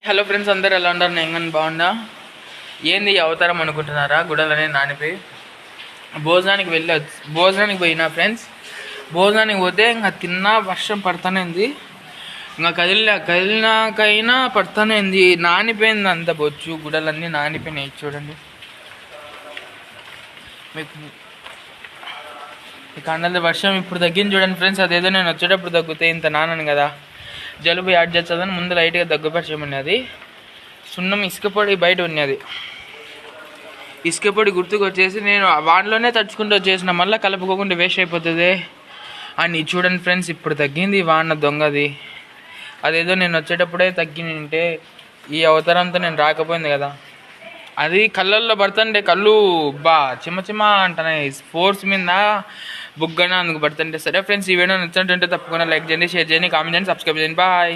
Hello friends, అందరు ఎలా ఉన్నారు? నేను కానీ బాగుందా? ఏంది ఈ అవతారం అనుకుంటున్నారా? గుడలనే నానిపోయి భోజనానికి పోయినా ఫ్రెండ్స్. భోజనానికి పోతే ఇంకా తిన్నా వర్షం పడతానేంది, ఇంకా కదిలినాకైనా పడతానేంది. నానిపోయింది అంత బొచ్చు, గుడలన్నీ నానిపోయినాయి. చూడండి మీకు కండల వర్షం ఇప్పుడు తగ్గింది చూడండి ఫ్రెండ్స్. అదేదో నేను వచ్చేటప్పుడు తగ్గితే ఇంత నానను కదా, జలుబు యాడ్ చేస్తుందని ముందు లైట్గా దగ్గుపరిచయం ఉన్నది. సున్నం ఇసుక పొడి బయట ఉన్నది. ఇసుక పొడి గుర్తుకు వచ్చేసి నేను వాటిలోనే తడుచుకుంటూ వచ్చేసిన, మళ్ళీ కలుపుకోకుండా వేస్ట్ అయిపోతుంది అని. చూడండి ఫ్రెండ్స్, ఇప్పుడు తగ్గింది వాన దొంగది. అదేదో నేను వచ్చేటప్పుడే తగ్గినంటే ఈ అవతారంతో నేను రాకపోయింది కదా. అది కళ్ళల్లో పడుతుంటే కళ్ళు చిమ్మ చిమ్మ అంటున్నాయి, స్పోర్ట్స్ మీద బుగ్గన అందుకు పడుతుంటే. సరే ఫ్రెండ్స్, ఈ వీడియో నచ్చుతుంటే తప్పకుండా లైక్ చేయండి, షేర్ చేయండి, కామెంట్ చేయండి, సబ్స్క్రైబ్ చేయండి. బాయ్.